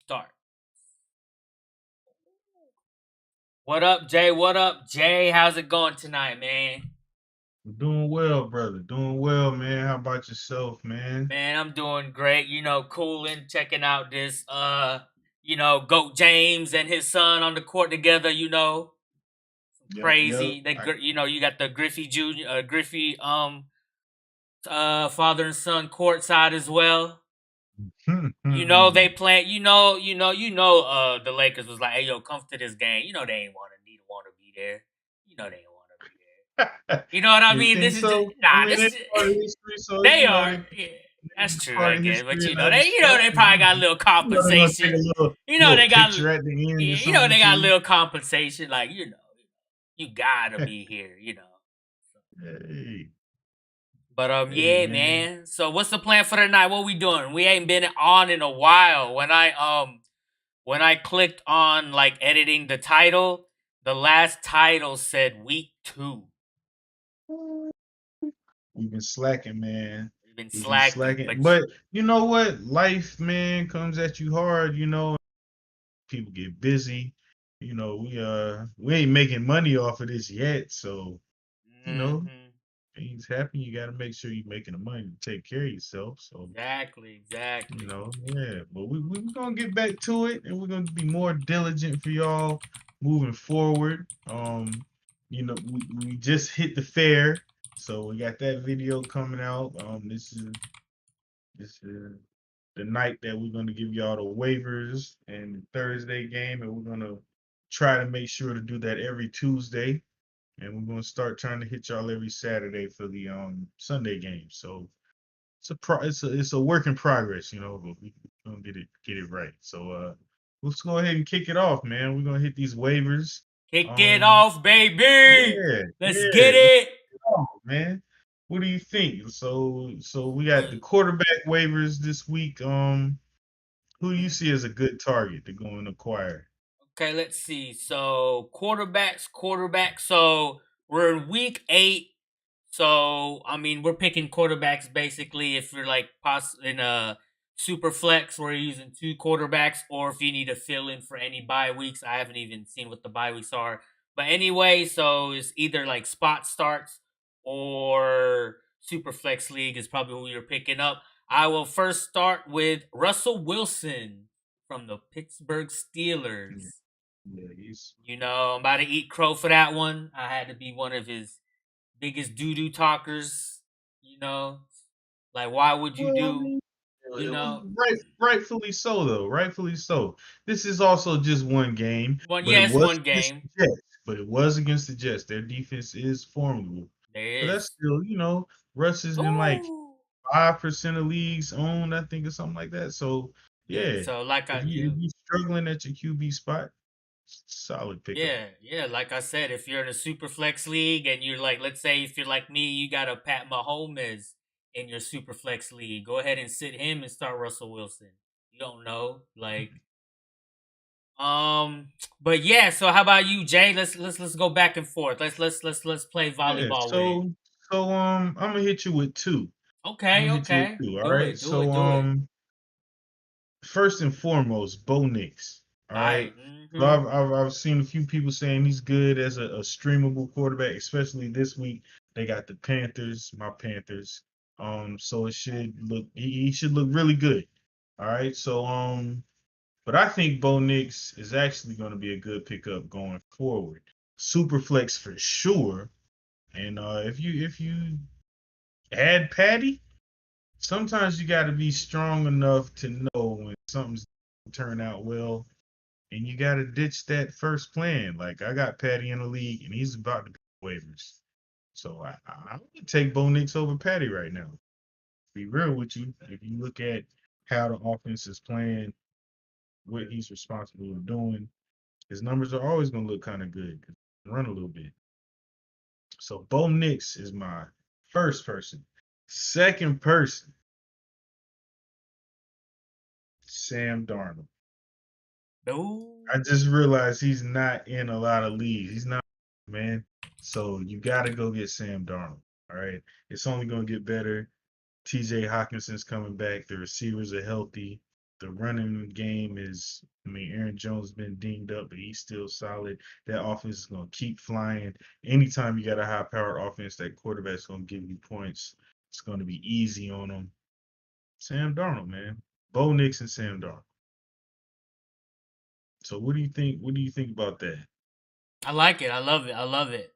start. What up, Jay? What up, Jay? How's it going tonight, man? Doing well, brother. Doing well, man. How about yourself, man? Man, I'm doing great. Cooling, checking out this Goat James and his son on the court together, Yep, yep. crazy. You got the Griffey Jr. Griffey father and son court side as well. They play. The Lakers was like, "Hey, yo, come to this game." They ain't want to be there. They ain't want to be there. You know what I You mean? think This is just, so? I nah. mean, This it's is part of history, so they you know are. they Yeah, that's it's true, part I of guess. But history and other stuff. they probably got a little They're gonna take compensation. a You know, little they got. picture at the end or Yeah, something they got a too. little compensation. Like you gotta be here. Hey, But hey, yeah, man. man. So what's the plan for the night? What we doing? We ain't been on in a while. When I clicked on like editing the title, the last title said week 2. We've been slacking, man. We've been We've been slacking, slacking. but But you know what? Life, man, comes at you hard, people get busy. We ain't making money off of this yet, so you know, hmm things happen. You got to make sure you're making the money to take care of yourself. So exactly. yeah. But we're gonna get back to it, and we're gonna be more diligent for y'all moving forward. We just hit the fair, so we got that video coming out. This is the night that we're gonna give y'all the waivers and the Thursday game, and we're gonna try to make sure to do that every Tuesday, and we're gonna start trying to hit y'all every Saturday for the Sunday game. So it's a work in progress, but we're gonna get it right. So let's go ahead and kick it off, man. We're gonna hit these waivers. Kick it Um, off, baby. yeah, Let's yeah. get Let's it. kick it off, man. What do you think? So we got the quarterback waivers this week. Who do you see as a good target to go and acquire? Okay, let's see. So quarterbacks. So we're in week 8. So I mean, we're picking quarterbacks basically. If you're like in a super flex, where you're using 2 quarterbacks, or if you need to fill in for any bye weeks. I haven't even seen what the bye weeks are. But anyway, so it's either like spot starts or super flex league is probably who you're picking up. I will first start with Russell Wilson from the Pittsburgh Yeah, Steelers. yeah, he's I'm about to eat crow for that one. I had to be one of his biggest doo doo talkers. You know, like why would you well, I do? mean, You know, rightfully so though. Rightfully so. This is also just one game, one but it yes, was one against game. the Jets. But it was against the Jets. Their defense is formidable. There But that's is. still, Russ is in like Ooh. 5% of leagues owned, I think, or something like that. So Yeah. yeah, So like if I you yeah. if you're struggling at your QB spot, solid pickup. Yeah, like I said, if you're in a super flex league and you're like, let's say if you're like me, you got a Pat Mahomes in your super flex league, go ahead and sit him and start Russell Wilson. You don't know, like, um, but yeah. So how about you, Jay? Let's go back and forth. Let's play Yeah. volleyball with it. So I'm gonna hit you with two. I'm Okay, gonna hit you with okay, two. All do right. it, do So it, do it. first and foremost, Bo Nix. All Right. right. So I've seen a few people saying he's good as a streamable quarterback, especially this week. They got the Panthers, my Panthers. So it should look he should look really good. All right. But I think Bo Nix is actually going to be a good pickup going forward. Super flex for sure. And if you add Patty, sometimes you got to be strong enough to know when something's turn out well, and you got to ditch that first plan. Like I got Patty in the league, and he's about to be waivers. So I would take Bo Nix over Patty right now. Be real with you. If you look at how the offense is playing, what he's responsible for doing, his numbers are always going to look kind of good. Run a little bit. So Bo Nix is my first person. Second person, Sam Darnold. No. I just realized he's not in a lot of leagues. He's not, man. So you got to go get Sam Darnold. All right. It's only going to get better. TJ Hawkinson's coming back. The receivers are healthy. The running game is, I mean, Aaron Jones has been dinged up, but he's still solid. That offense is going to keep flying. Anytime you got a high powered offense, that quarterback's going to give you points. It's going to be easy on them. Sam Darnold, man. Bo Nix and Sam Darnold. So what do you think? What do you think about that? I like it. I love it. I love it.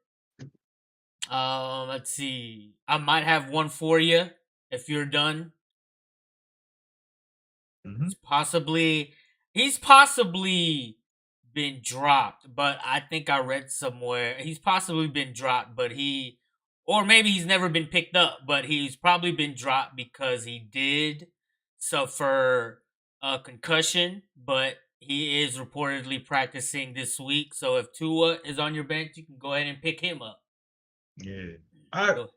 Let's see. I might have one for you if you're done. Hmm. He's possibly been dropped, but I think I read somewhere he's possibly been dropped, but or maybe he's never been picked up, but he's probably been dropped because he did suffer a concussion, but he is reportedly practicing this week. So if Tua is on your bench, you can go ahead and pick him up. Yeah. I Go-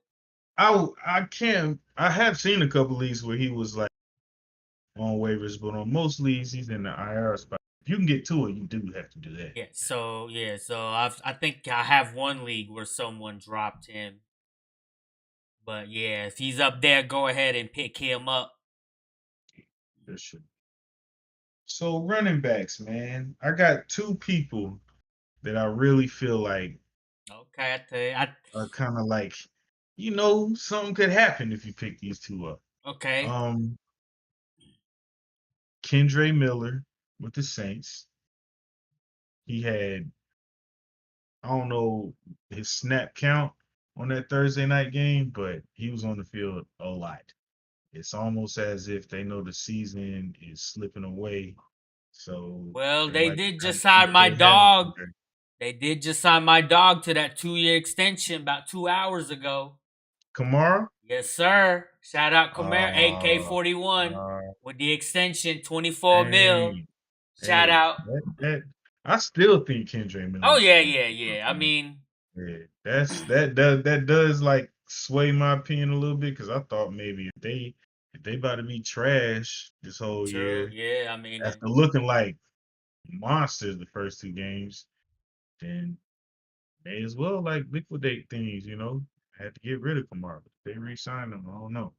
I can't. I have seen a couple leagues where he was like on waivers, but on most leagues he's in the IR spot. If you can get to it, you do have to do that. I think I have one league where someone dropped him. But yeah, if he's up there, go ahead and pick him up. For sure. So running backs, man, I got two people that I really feel like Okay, I tell you, are kind of like, something could happen if you pick these two up. okay. Um, Kendre Miller with the Saints. He had, I don't know his snap count on that Thursday night game, but he was on the field a lot. It's almost as if they know the season is slipping away, so Well, they they like to did kind just of see sign what my they have in dog. Kendre. They did just sign my dog to that 2 year extension about 2 hours ago. Kamara. Yes, sir. Shout out Comer Uh, AK-41 uh, with the extension 24 mil. hey, Shout hey, out. that I still think Kendrick Oh Miller's yeah, gonna yeah, pick up yeah. I on it. mean, Yeah, that does like sway my opinion a little bit because I thought maybe if they about to be trash this whole true. year Yeah, I mean, after looking like monsters the first two games, then may as well like liquidate things. Had to get rid of Kamara. They re-signed him. I don't know.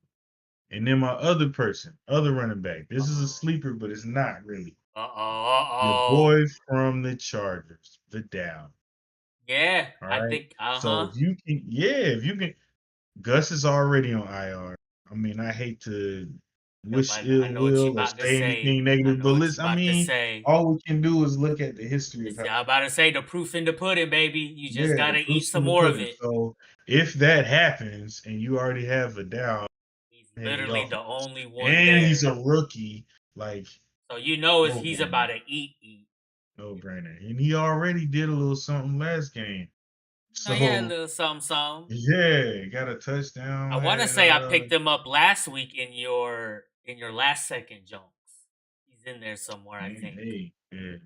And then my other running back. This is a sleeper, but it's not really. Your uh-oh. boy from the Chargers, the Dow. Yeah, All I right. think, So uh-huh. if you can, Gus is already on IR. I mean, I hate to Yep, wish I ill know what you will or about to say say. anything I negative, know but what you listen, I about to mean, say. all we can do is look at the history of how. I'm about to say the proof in the pudding, baby. You just Yeah, the gotta eat proof's some in the more of pudding. it. So if that happens and you already have a Dow He's heavy literally the offense, only one and he's there. a rookie, like So you know if no he's brainer, about to eat. no brainer, and he already did a little something last game. No, yeah, a So little something, something. yeah, got a I touchdown. want to Had say I picked him up last week in your last second junks. He's in there somewhere, I man, think. hey, yeah.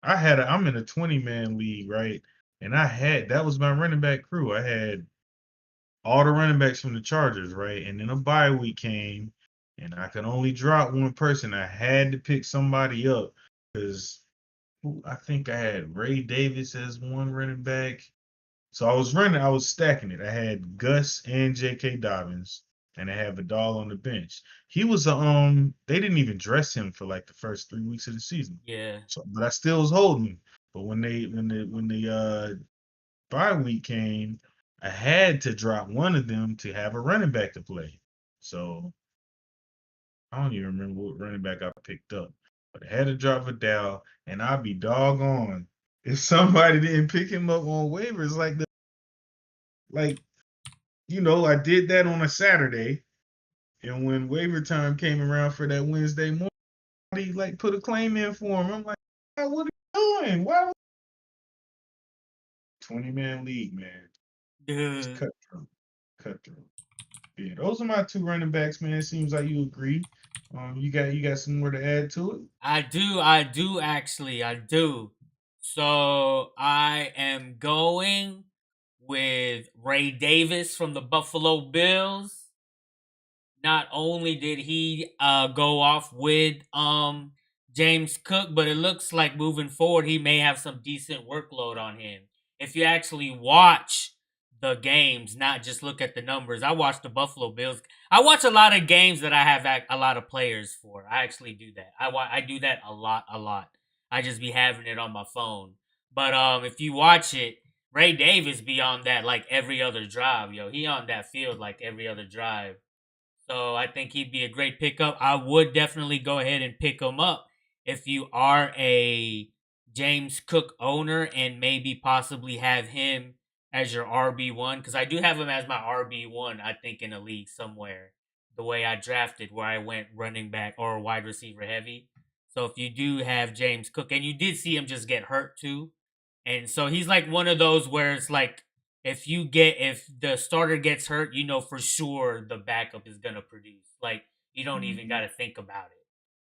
I'm in a 20-man league, right? And that was my running back crew. I had all the running backs from the Chargers, right? And then a bye week came, and I could only drop one person. I had to pick somebody up because I think I had Ray Davis as one running back. So I was stacking it. I had Gus and J.K. Dobbins, and I had Vidal on the bench. He was they didn't even dress him for like the first 3 weeks of the season. Yeah. So, but I still was holding him. But when the bye week came, I had to drop one of them to have a running back to play. So I don't even remember what running back I picked up, but I had to drop Vidal, and I'd be doggone if somebody didn't pick him up on waivers like I did that on a Saturday, and when waiver time came around for that Wednesday morning, he like put a claim in for him. I'm like, "Ah, what are you doing? Why 20-man league, man? It's Duh. cutthroat, cutthroat." Yeah, those are my two running backs, man. It seems like you agree. You got some more to add to it. I do actually, I do. So I am going with Ray Davis from the Buffalo Bills. Not only did he go off with James Cook, but it looks like moving forward he may have some decent workload on him. If you actually watch the games, not just look at the numbers. I watch the Buffalo Bills. I watch a lot of games that I have a lot of players for. I actually do that. I do that a lot, a lot. I just be having it on my phone. But if you watch it, Ray Davis be on that like every other drive, yo. He on that field like every other drive. So I think he'd be a great pickup. I would definitely go ahead and pick him up if you are a James Cook owner and maybe possibly have him as your RB1 because I do have him as my RB1, I think, in a league somewhere. The way I drafted, where I went running back or wide receiver heavy. So if you do have James Cook, and you did see him just get hurt too, and so he's like one of those where it's like if the starter gets hurt, you know for sure the backup is gonna produce. Like you don't even Mhm. got to think about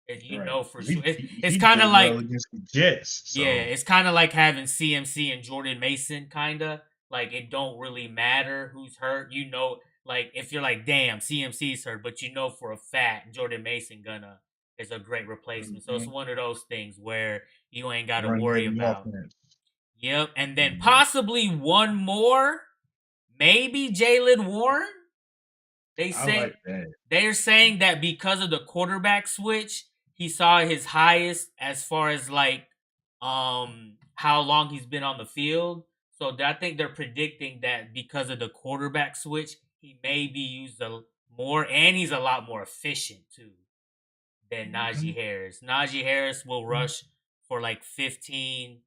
it. You Right. know for He, sure. he It's he kind of did well like against the Jets. yeah, So it's kind of like having CMC and Jordan Mason. Kind of like it don't really matter who's hurt. You know, like if you're like, damn, CMC's hurt, but you know for a fact Jordan Mason gonna is a great replacement. So it's mhm. one of those things where you ain't got to Run worry heavy about. offense. Yep, and then Mhm. possibly one more, maybe Jalen Warren. They I say like that. they're saying that because of the quarterback switch, he saw his highest as far as like how long he's been on the field. So I think they're predicting that because of the quarterback switch, he may be used more, and he's a lot more efficient too than Najee Mhm. Harris. Najee Harris Mhm. will rush for like 50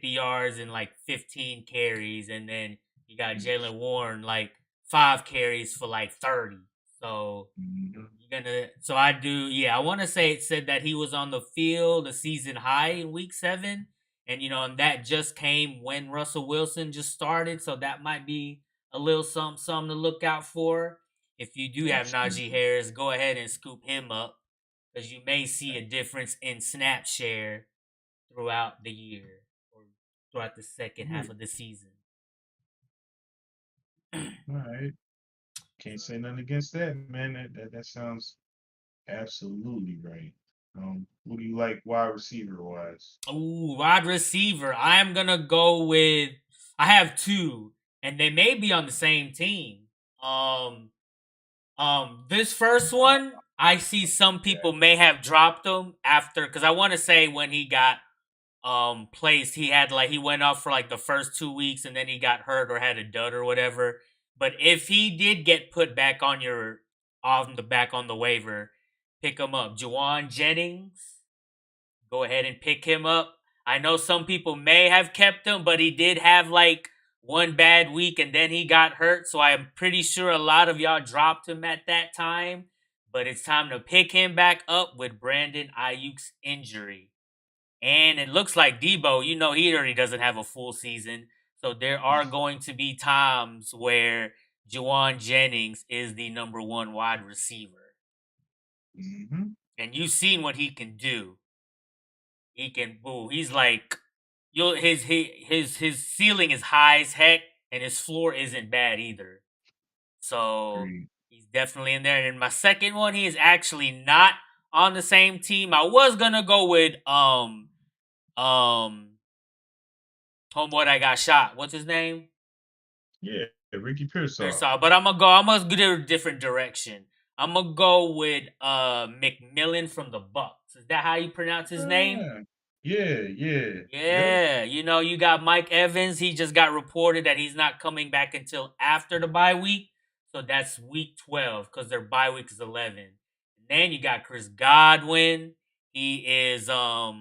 yards and like 15 carries, and then you got Jalen Warren like 5 carries for like 30. So Mhm. so I do, yeah, I want to say it said that he was on the field a season high in week 7, and and that just came when Russell Wilson just started, so that might be a little something to look out for. If you do have Najee Absolutely. Harris, go ahead and scoop him up because you may see a difference in snap share throughout the year or throughout the second Yeah. half of the season. All right. Can't say nothing against that, man. That sounds absolutely right. Who do you like wide receiver wise? Ooh, wide receiver. I am gonna go with. I have two, and they may be on the same team. Um, this first one, I see some Yeah. people may have dropped him after because I want to say when he got placed, he had like he went off for like the first 2 weeks, and then he got hurt or had a dud or whatever. But if he did get put back on the waiver, pick him up. Juwan Jennings, go ahead and pick him up. I know some people may have kept him, but he did have like one bad week and then he got hurt. So I'm pretty sure a lot of y'all dropped him at that time. But it's time to pick him back up with Brandon Ayuk's injury. And it looks like Debo, he already doesn't have a full season. So there are going to be times where Juwan Jennings is the number one wide receiver. Mm-hmm. And you've seen what he can do. He can boo. He's like his ceiling is high as heck, and his floor isn't bad either. So Agreed. he's definitely in there. And in my second one, he is actually not on the same team. I was gonna go with um homeboy that got shot. What's his name? Yeah, Ricky Pearsall. But I'm gonna go a different direction. I'm gonna go with McMillan from the Bucks. Is that how you pronounce his name? Ah, yeah, yeah, yep. Yeah, you got Mike Evans. He just got reported that he's not coming back until after the bye week. So that's week 12 because their bye week is 11. And then you got Chris Godwin. He is out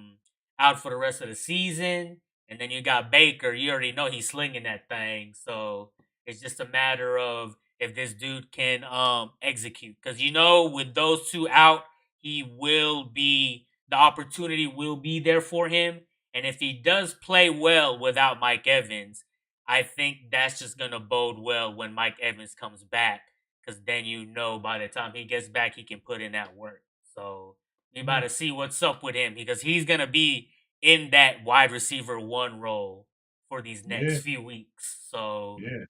for the rest of the season. And then you got Baker. You already know he's slinging that thing. So it's just a matter of if this dude can execute. Because with those two out, the opportunity will be there for him. And if he does play well without Mike Evans, I think that's just going to bode well when Mike Evans comes back. Because then by the time he gets back, he can put in that work. So we about Yeah, to see what's up with him because he's going to be in that wide receiver one role for these next yeah, few weeks. So yeah.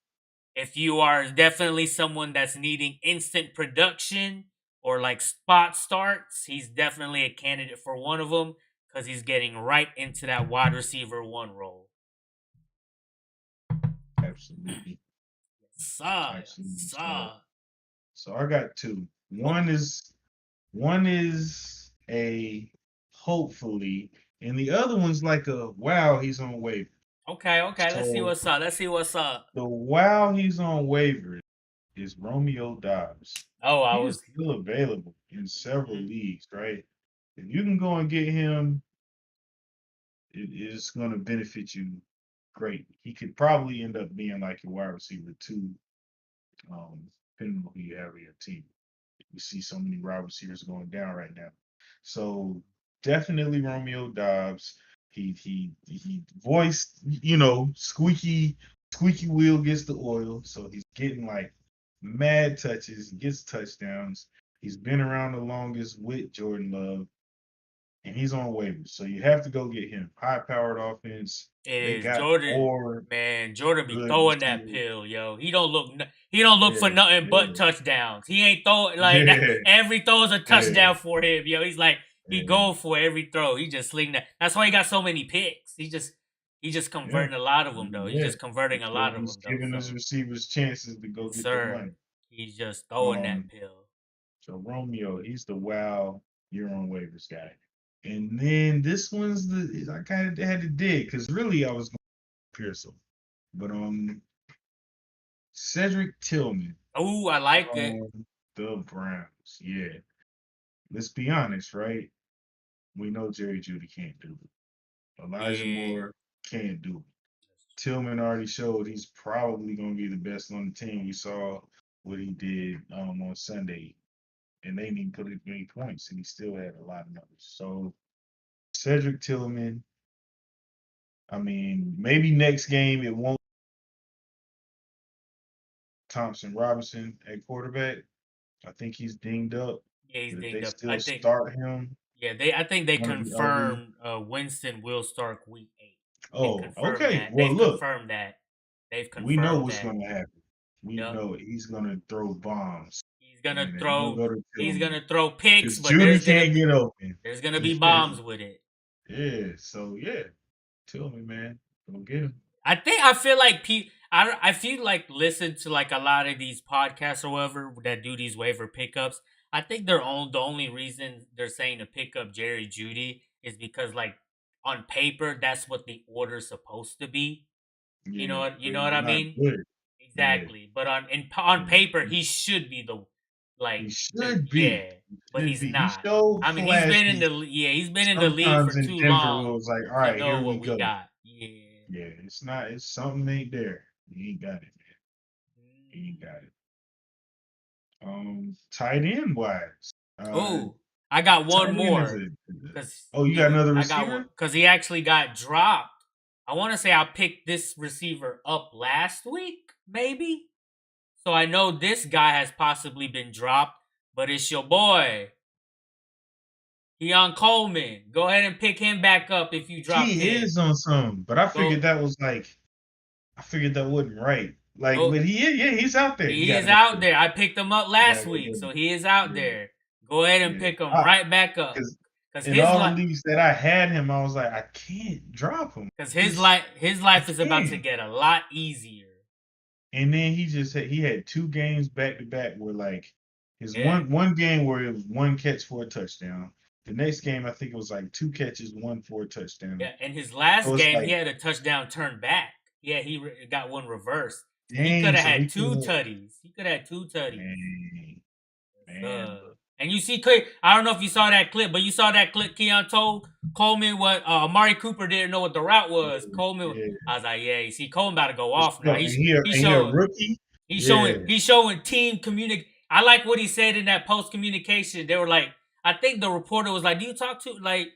if you are definitely someone that's needing instant production or like spot starts, he's definitely a candidate for one of them because he's getting right into that wide receiver one role. Absolutely. Absolutely solid. Sir. So I got two. Oh, One is a hopefully, and the other one's like a wow, he's on waiver. okay. Let's see So what's up. Let's see what's up. the wow he's on waiver is Romeo Dobbs. Oh, I He is was. still available in several Mhm. leagues, right? If you can go and get him, it is going to benefit you great. He could probably end up being like your wide receiver too, depending on who you have in your team. We see so many wide receivers going down right now. So definitely Romeo Dobbs. He voiced, squeaky wheel gets the oil. So he's getting like mad touches, gets touchdowns. He's been around the longest with Jordan Love, and he's on waivers. So you have to go get him. High powered offense. It They is got Jordan. more Man, Jordan be good throwing that receivers. pill, yo. He don't look. He don't look for Yeah, nothing but yeah, touchdowns. He ain't throwing like that. yeah, Every throw is a yeah, touchdown for him, yo. He's like he yeah, going for every throw. He just sling that. That's why he got so many picks. He just yeah. converting a lot of them though. He's Yeah, just converting a because lot of he's them though. giving his So receivers chances to go yes, get their sir. money. He's just throwing that Um, pill. so Romeo, he's the wow you're on waivers guy. And then this one's the I kind of had to dig because really I was going to Pearson, but Cedric Tillman Oh, I like it. from the Browns. Yeah, let's be honest, right? We know Jerry Judy can't do it. Elijah Yeah. Moore can't do it. Tillman already showed he's probably going to be the best on the team. We saw what he did on Sunday, and they didn't even put any points, and he still had a lot of numbers. So Cedric Tillman, I mean, maybe next game it won't Thompson Robinson at quarterback. I think he's dinged up, Yeah, he's but if they dinged up. I still think. start him, Yeah, I think they it's going to be ugly. confirmed Winston will start week 8. They've Oh, confirmed okay. that. Well, look, They've we know confirmed what's that. going to happen. We Yep. know he's going to throw bombs, He's gonna and they're going to throw go to he's Tillman gonna throw picks, because but Judy can't get open. there's gonna be bombs with it. Yeah, so yeah, tell me, man. Go get him. I feel like I feel like listen to like a lot of these podcasts or whatever that do these waiver pickups. I think the only reason they're saying to pick up Jerry Judy is because like on paper that's what the order's supposed to be. Yeah, You but know he's what I not mean? good. Yeah, Exactly. But on yeah. paper he should be the like He the should be. yeah, He but should he's be. He not. showed I mean, he's been in flashes. he's been in the league for Sometimes in too Denver, it long was like, all to right, know here we what we go. got. Yeah. Yeah, it's not. It's something ain't there. He ain't got it, man. He ain't got it. Tight end wise, uh, Oh, I got one tight end is more a. because Oh, you got another I got one receiver? because he actually got dropped. I want to say I picked this receiver up last week, maybe. So I know this guy has possibly been dropped, but it's your boy, Keon Coleman. Go ahead and pick him back up if you dropped He him. is on some, but I figured Go, that was like I figured that wasn't right. Like, go. but yeah, he's out there. You He gotta is go out get him. there. I picked him up You gotta last go week, get so him. he is out Yeah, there. Go ahead and yeah. pick him right back up, Because cause in all the leagues that I had him, I was like, I can't drop him. his I life is about to can't. get a lot easier. And then he had 2 games back to back where like his Yeah, one game where it was 1 catch for a touchdown. The next game, I think it was like 2 catches, one for a touchdown. yeah. In his So last it's game, he like, had a touchdown turned back. Yeah, got one reversed. So he could dang. have So he had could two have, tutties. He could have had two tutties. man, man. Uh, and you see, I don't know if you saw that clip, but you saw that clip. Keon told Coleman what Amari Cooper didn't know what the route was. Yeah, Coleman, yeah. I was like, yeah, you see, Coleman about to go It's off now. tough. And he a rookie. Yeah, He's showing team communic. I like what he said in that post communication. They were like, I think the reporter was like, "Do you talk to like?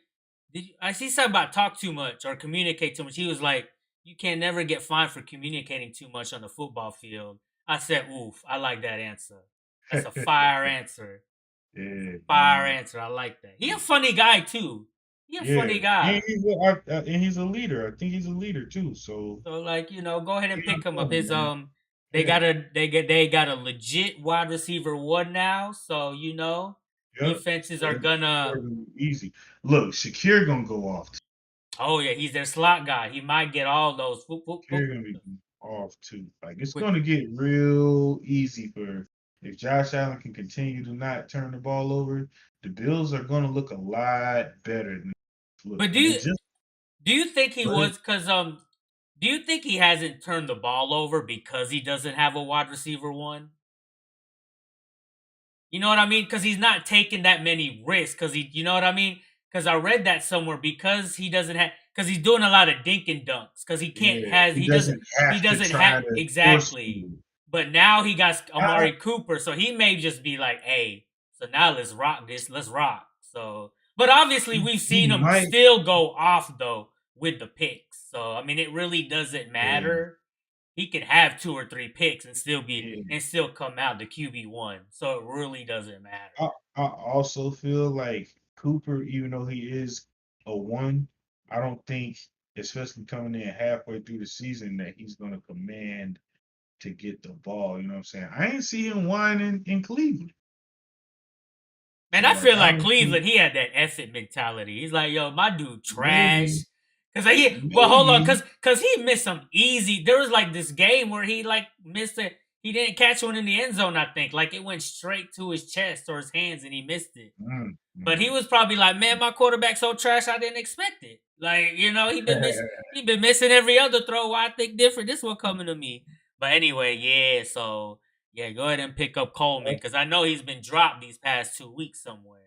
I see something about talk too much or communicate too much?" He was like, "You can never get fined for communicating too much on the football field." I said, "Oof, I like that answer. That's a fire answer. yeah, Fire man. answer. I like that. He a funny guy too. He a Yeah, funny guy. and he's a leader. I think he's a leader too. So So like go ahead and Keon pick him up. Coleman, His man. Yeah, they got a legit wide receiver one now. So yep. defenses So are it's gonna. gonna be easy. Look, Shakir gonna go off. Oh yeah, he's their slot guy. He might get all those. Whoop, whoop, whoop. Shakir gonna be. off too. Like it's With gonna get real easy for if Josh Allen can continue to not turn the ball over, the Bills are gonna look a lot better than look. but And they just do you think he but was because do you think he hasn't turned the ball over because he doesn't have a wide receiver one? You know what I mean? Because he's not taking that many risks. Because you know what I mean? Because I read that somewhere. Because he doesn't have, because he's doing a lot of dink and dunks. Because yeah, he doesn't he have to doesn't have try to force exactly. feed. But now he got I, Amari Cooper, so he may just be like, hey, so now let's rock this. Let's rock. So, but obviously we've he seen him might still go off though with the picks. So I mean, it really doesn't yeah, matter. He could have 2 or 3 picks and yeah. still come out the QB1. So it really doesn't matter. I also feel like Cooper, even though he is a one, I don't think, especially coming in halfway through the season, that he's gonna command to get the ball. You know what I'm saying? I ain't see him whining in Cleveland. Man, So I like feel I like don't see Cleveland, he had that effort mentality. He's like, yo, my dude maybe trash. Well, hold on, maybe cause he missed some easy. There was like this game where he like missed it. He didn't catch one in the end zone. I think like it went straight to his chest or his hands, and he missed it. But he mm. was probably like, man, my quarterback's so trash, I didn't expect it. Like, he been missing every other throw. Why I think different? This one coming to me. But anyway, yeah. So yeah, go ahead and pick up Coleman because I know he's been dropped these past 2 weeks somewhere.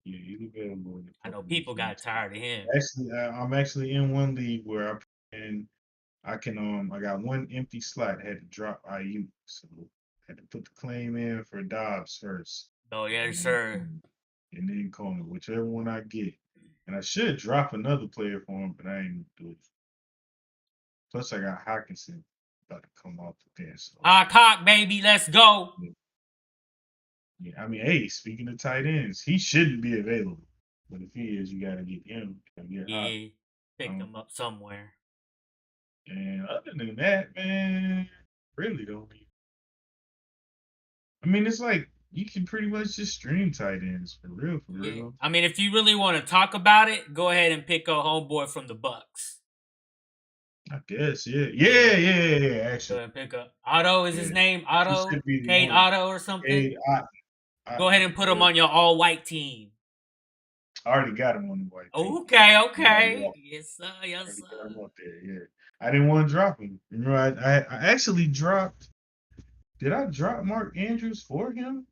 Yeah, he's available in a I know couple people weeks now got too. tired of him. Actually, I'm actually in one league where I can I got one empty slot. I had to drop IU, so I had to put the claim in for Dobbs first, Oh yes, and then sir. and then Coleman, whichever one I get. And I should drop another player for him, but I ain't gonna do it. Plus, I got Hawkinson about to come off the bench, so Hawk, hawk, baby, let's go. yeah. Yeah, I mean, hey, speaking of tight ends, he shouldn't be available, but if he is, you gotta get him. Gotta get Hawk. Yeah, pick Um, him up somewhere. and other than that, man, really don't be. I mean, it's like you can pretty much just stream tight ends for real, for Yeah, real. I mean, if you really want to talk about it, go ahead and pick up homeboy from the Bucks. I guess, yeah, Yeah, yeah. go Actually, ahead and pick up Otto. Is yeah, his name he Otto? should be the Cade one. Otto or something? Hey, Go ahead and put him on your all white team. I already got him on the white team. Okay, He already okay. off. Yes, sir. Yes, Already got him sir. up there. Yeah, I didn't want to drop him. Remember, I actually dropped. Did I drop Mark Andrews for him?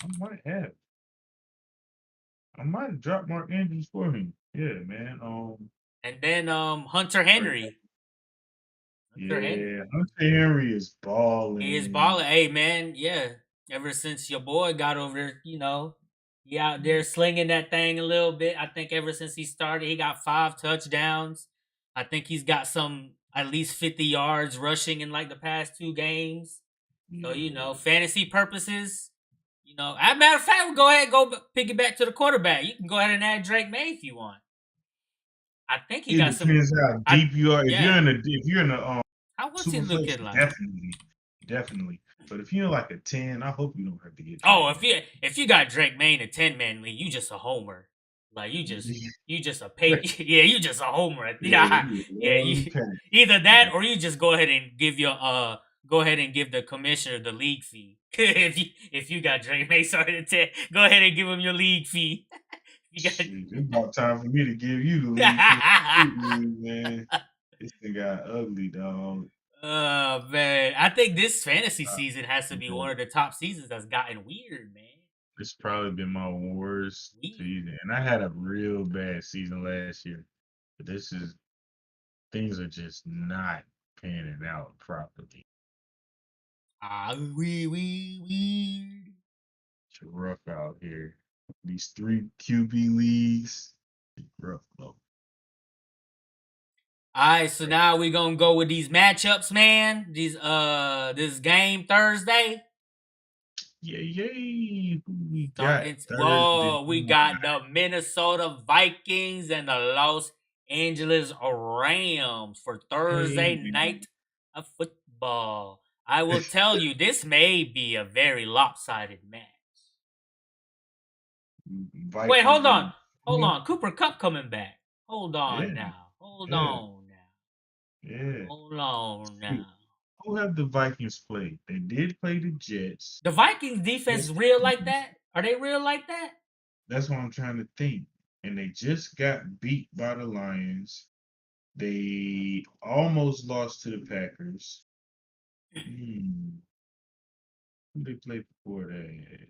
I might have. I might have dropped Mark Andrews for him. Yeah, man. And then Hunter Henry. Hunter Henry. Yeah, Hunter Henry is He is balling. balling. Hey man, yeah. Ever since your boy got over there, he out there slinging that thing a little bit. I think ever since he started, he got 5 touchdowns. I think he's got some at least 50 yards rushing in like the past 2 games. So Yeah, fantasy purposes, as a matter of fact, we'll go ahead and pick it back to the quarterback. You can go ahead and add Drake May if you want. I think he it got some. depends how I deep you are. Yeah. If you're in the How what's he super flex, looking like? definitely. But if you're like a 10, I hope you don't have to get Oh, Drake, man. if you got Drake May in a 10 man league, you just a homer. Like you just a Yeah, pay. Yeah, you just a homer. Yeah, you yeah. love the pen. Either that or you just go ahead and go ahead and give the commissioner the league fee. If you got Drake May, sorry to tell, go ahead and give him your league fee. You got. Shit, it's about time for me to give you the lead for the league, man. This thing got ugly, dog. Oh man, I think this fantasy Uh, season has to be yeah. one of the top seasons that's gotten weird, man. It's probably been my worst Weird. season, and I had a real bad season last year. But this is things are just not panning out properly. Ah, weird. It's rough out here. These three QB leagues, rough though. All right, so now we gonna go with these matchups, man. This game Thursday. Yay! Who we got Starting. Thursday Whoa, we night? got the Minnesota Vikings and the Los Angeles Rams for Hey Thursday man, night of football. I will tell you, this may be a very lopsided match. Wait, Vikings gonna. hold on. Cooper Cup coming back. Hold on Yeah, now. Hold yeah. on now. Yeah. Hold on Shoot. now. Who have the Vikings played? They did play the Jets. The Vikings defense Yes. is real like that? Are they real like that? That's what I'm trying to think. And they just got beat by the Lions. They almost lost to the Packers. Hmm. Who they played before that?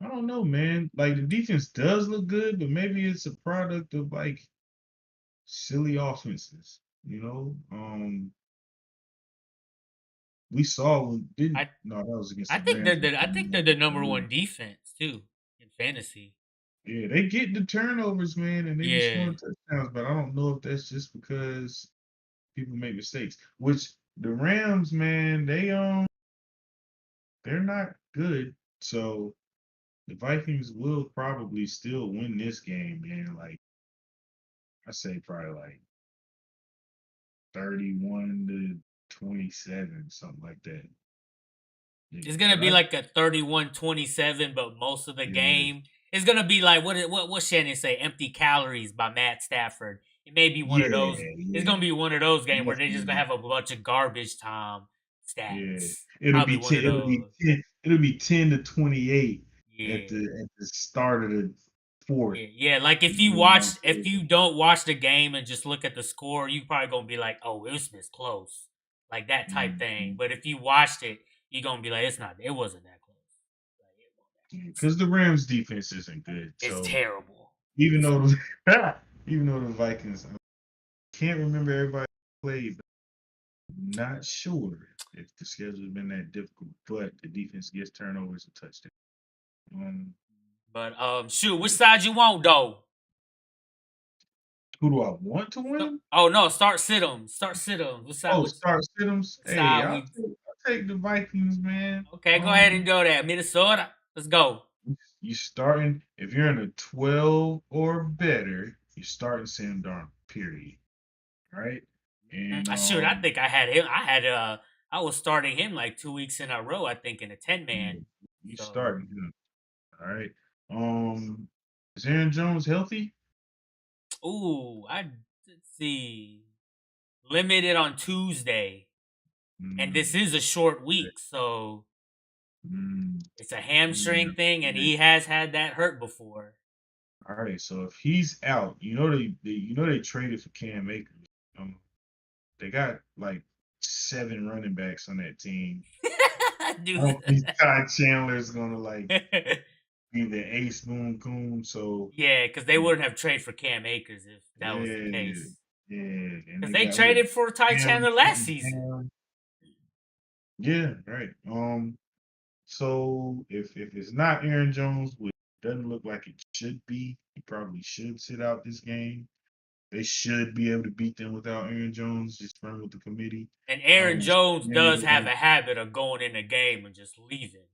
I don't know, man. Like the defense does look good, but maybe it's a product of like silly offenses. We saw when didn't I no, that was against I the think they're Rams. the I think they're the number one defense too in fantasy. Yeah, they get the turnovers, man, and they be Yeah. scoring touchdowns, but I don't know if that's just because people make mistakes. Which the Rams, man, they're not good. So the Vikings will probably still win this game, man. Like I say probably like 31-27, something like that. Yeah. It's gonna But be like a 31-27, but most of the yeah, game it's gonna be like what Shannon say, empty calories by Matt Stafford. It may be one of those. yeah, It's yeah. gonna be one of those games where they're just gonna Definitely. have a bunch of garbage time Yeah. stats. It'll Probably be one 10, of it'll be those. 10, it'll be 10-28 at Yeah. the start of the fourth. Yeah, yeah. Like if you don't watch the game and just look at the score, you probably gonna be like, "Oh, this was close," like that type thing. But if you watched it, you're gonna be like, "It's not. It wasn't that close. Like, it wasn't that close. Because the Rams defense isn't good. It's So terrible. even It's though even though the Vikings, I can't remember everybody played, but I'm not sure if the schedule has been that difficult. But the defense gets turnovers and touchdowns. Um, but shoot, which side you want though? who do I want to win? Oh no, start sit 'em. Start sit 'em. Which side? Oh, Which start Siddums. Hey, side we? I'll take the Vikings, man. Okay, go ahead and go there. Minnesota. Let's go. You starting if you're in a 12 or better, you're starting Sam Darnold. Period. Right? And I shoot. I think I had him. I was starting him like 2 weeks in a row. I think in a 10 man. you So, starting him. All right. Um, is Aaron Jones healthy? ooh, let's see. Limited on Tuesday, and this Mm, is a short okay. week, so Mm, it's a yeah, hamstring thing, and okay. he has had that hurt before. All right. So if he's out, they traded for Cam Akers. Um, they got like 7 running backs on that team. I Dude. don't think Ty Chandler's gonna like be the ace boom coon. So Yeah, because they wouldn't have traded for Cam Akers if that was the yeah, case. yeah, and Because they they got what traded for Ty Cam, Chandler last something season. Cam. Yeah, right. So if it's not Aaron Jones, which doesn't look like it should be, he probably should sit out this game. They should be able to beat them without Aaron Jones. Just run with the committee. And Aaron We'll Jones does have like, a habit of going in the game and just leaving.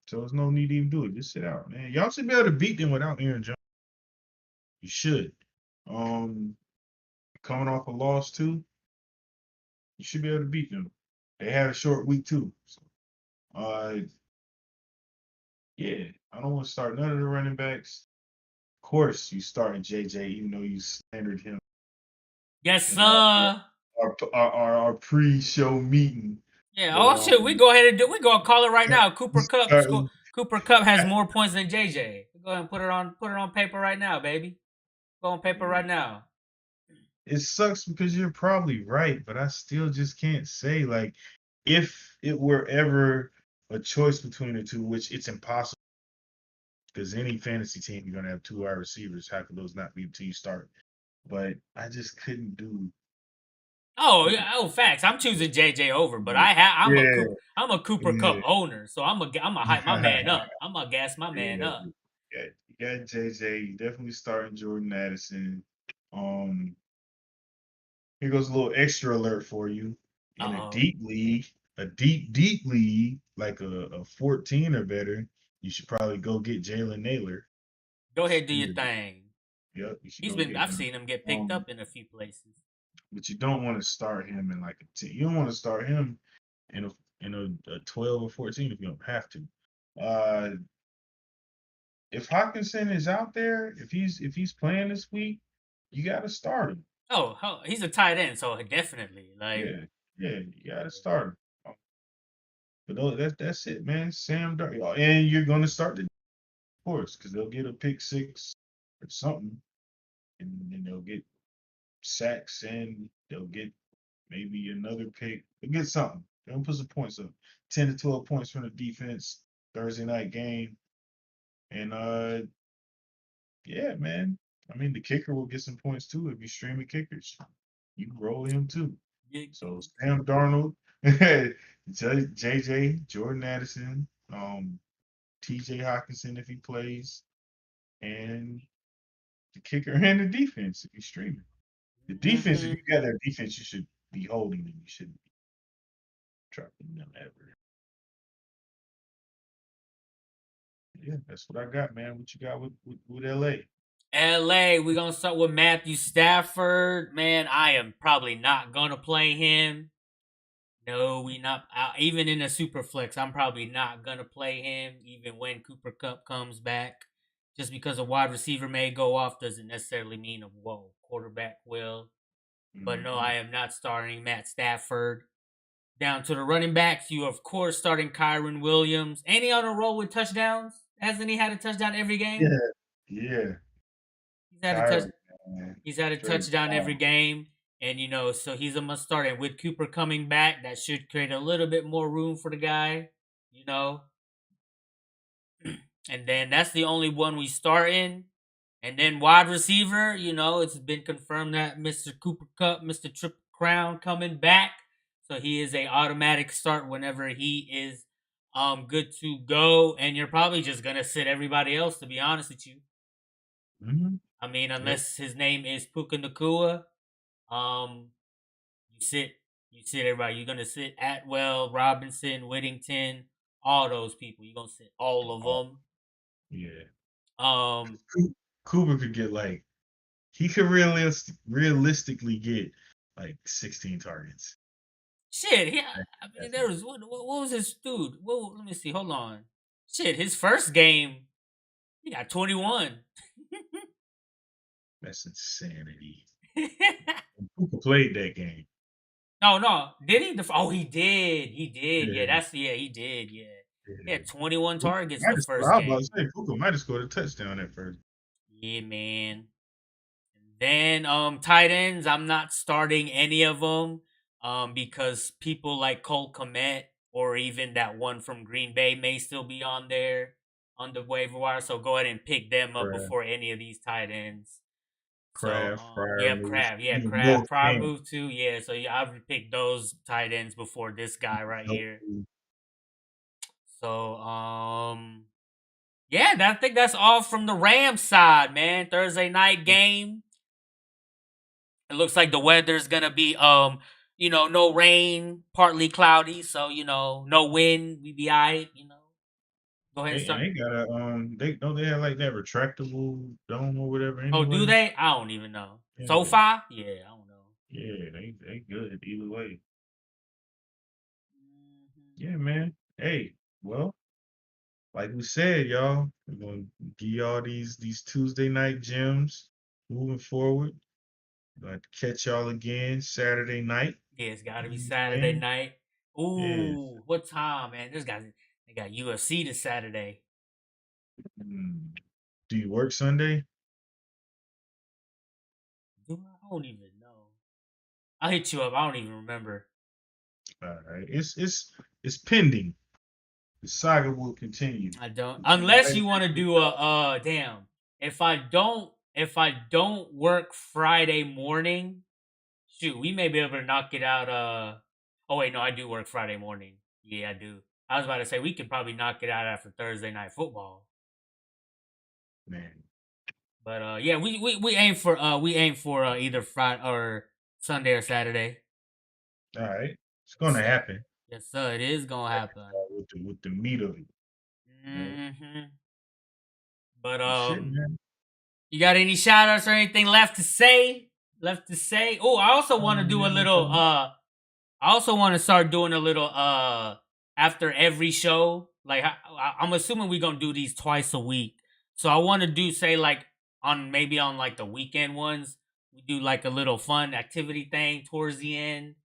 so there's no need to even do it. Just sit out, man. Y'all should be able to beat them without Aaron Jones. You should. Um, coming off a loss too, you should be able to beat them. They had a short week too. So, uh, yeah, I don't want to start none of the running backs. Of course, you starting JJ, even though you slandered him Yes, in sir. our pre-show meeting. Yeah. But Oh shit, we go ahead and do. We gonna call it right now. Cooper Cup score. starting, Cooper Cup has more points than JJ. Go ahead and put it on paper right now, baby. Go on paper right now. it sucks because you're probably right, but I still just can't say like if it were ever a choice between the two, which it's impossible because any fantasy team you're gonna have 2 wide receivers. How could those not be the two you start? But I just couldn't do Oh Cooper. yeah. Oh, facts. I'm choosing JJ over, but Yeah, yeah, I'm a Cooper Cup yeah. owner, so I'm gonna hype my man up. I'm gonna gas my man Yeah, up. you got JJ. You definitely starting Jordan Addison. Um, Here goes a little extra alert for you. Uh In a oh. deep league, a deep league, like a 14 or better, you should probably go get Jalen Naylor. Go ahead, do your thing. Yep, you should go get I've him. seen him get picked Um, up in a few places. but you don't want to start him in like a 10. You don't want to start him in a 12 or 14 if you don't have to. Uh, if Hawkinson is out there, if he's playing this week, you got to start him. Oh, he's a tight end, so definitely like Yeah, yeah, you gotta start him. But that's it, man. Sam Darnold, and you're gonna start the course because they'll get a pick six or something, and then they'll get sacks and they'll get maybe another pick. They'll get something. They'll put some points up. 10 to 12 points from the defense, Thursday night game. And yeah, man. I mean the kicker will get some points too if you streaming kickers. You can roll him too. yeah, So Sam Darnold, JJ, Jordan Addison, TJ Hawkinson if he plays, and the kicker and the defense if you're streaming. The defense, if hmm you got that defense, you should be holding them. You shouldn't be dropping them ever. Yeah, that's what I got, man. What you got with LA? LA, we're gonna start with Matthew Stafford. Man, I am probably not gonna play him. No, we not even in a super flex. I'm probably not gonna play him, even when Cooper Cup comes back. Just because a wide receiver may go off doesn't necessarily mean a quarterback will. But no, Mm-hmm. I am not starting Matt Stafford. Down to the running backs, you of course starting Kyron Williams. Any on a roll with touchdowns? Hasn't he had a touchdown every game? Yeah, yeah. He's had a touch. Kyron, man. He's had a Straight touchdown every down. game, and so he's a must start. And with Cooper coming back, that should create a little bit more room for the guy. You know, and then that's the only one we start in. And then wide receiver, it's been confirmed that Mr. Cooper Cup, Mr. Triple Crown coming back. So he is a automatic start whenever he is good to go. And you're probably just gonna sit everybody else, to be honest with you. Mm-hmm. I mean, Yep. unless his name is Puka Nakua, um, you sit everybody. You're gonna sit Atwell, Robinson, Whittington, all those people. You're gonna sit all Oh, of yeah. them. Cooper could get like he could realistically get like 16 targets. Shit, yeah. I mean, That's there was what was his dude? Let me see. Hold on. Shit, his first game, he got 21. that's insanity. Cooper played that game. No, no, did he? Oh, he did. He did. Yeah, Yeah, he did. Yeah, he yeah. had 21 Cooper targets might the have scored. first I was about to game. say Cooper might have scored a touchdown at first. Yeah, man. Then tight ends, I'm not starting any of them because people like Cole Komet or even that one from Green Bay may still be on there on the waiver wire. So go ahead and pick them up Crab, before any of these tight ends. So Fryer yep, moves. Crab, yeah, Even Crab, Wolf Crab Camp. move too, yeah. So yeah, I would pick those tight ends before this guy right here. So yeah, I think that's all from the Rams side, man. Thursday night game. It looks like the weather's gonna be no rain, partly cloudy, so no wind, we be alright. Go ahead and They start. ain't got a they don't they have like that retractable dome or whatever Oh, do anyway. they? I don't even know. So Yeah, far? Yeah, I don't know. yeah, they good either way. Mhm. Yeah, man. Hey, well, like we said, y'all, we're gonna give y'all these Tuesday night gems moving forward. We're to catch y'all again Saturday night. Yeah, it's gotta be You Saturday understand? night. Yeah. Ooh, what time, man? They got UFC this Saturday. Mm. Do you work Sunday? Do I don't even know. I'll hit you up. I don't even remember. All right. It's pending. The saga will continue. I don't Between unless you want to Wednesday do a damn. If I don't work Friday morning, shoot, we may be able to knock it out oh wait, no, I do work Friday morning. Yeah, I do. I was about to say we could probably knock it out after Thursday night football. man. But yeah, we aim for either Friday or Sunday or Saturday. All right. It's Yes, gonna sir. happen. Yes, sir. It is gonna happen. With the meat of it. Right? Hmm But Well, shit, man. you got any shout outs or anything left to say? Left to say? Oh, I also want to do a little I also want to start doing a little after every show. Like I'm assuming we're going to do these twice a week. So I want to do say like on maybe on like the weekend ones, we do like a little fun activity thing towards the end.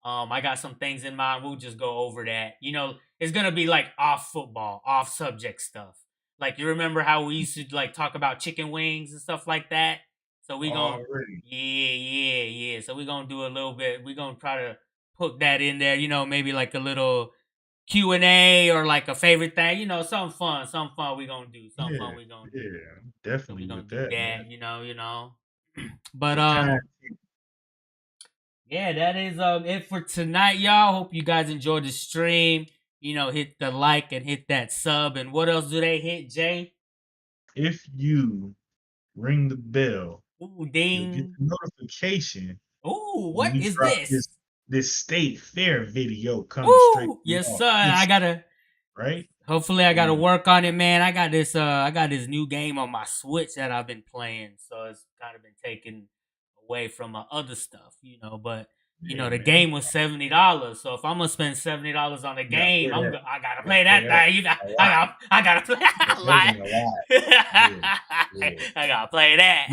I got some things in mind. We'll just go over that. It's gonna be like off football, off subject stuff. Like you remember how we used to like talk about chicken wings and stuff like that. So we gonna Already. yeah. So we gonna do a little bit. We gonna try to put that in there. Maybe like a little Q&A or like a favorite thing. Something fun. Something fun we gonna do. Something Yeah, fun we gonna do. yeah, So we definitely gonna with do that, that. man. But The kind. yeah, that is it for tonight, y'all. Hope you guys enjoyed the stream. Hit the like and hit that sub. And what else do they hit, Jay? If you ring the bell, Ooh, you'll get ding. the notification Ooh, when what we is drop this? this state fair video coming straight Ooh, from yes, y'all sir. I east, gotta right? hopefully I gotta And work on it, man. I got this new game on my Switch that I've been playing, so it's kind of been taken away from my other stuff. But yeah, the man, game was $70, so if I'm gonna spend $70 on a you gotta game, play that. I gotta You gotta play play that that thing. a lot. I gotta play Yeah, a that lot. thing a lot. Yeah, yeah, I gotta play that.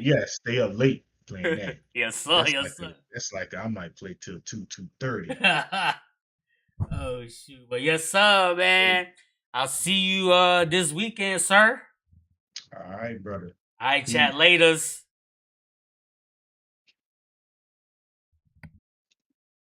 yeah. Stay up late playing that. Yes, sir. Yes, That's like I might play till 2:30. sir. Oh shoot, but yes, sir, man. I'll see you this weekend, sir. All right, brother. All right, chat Peace. laters.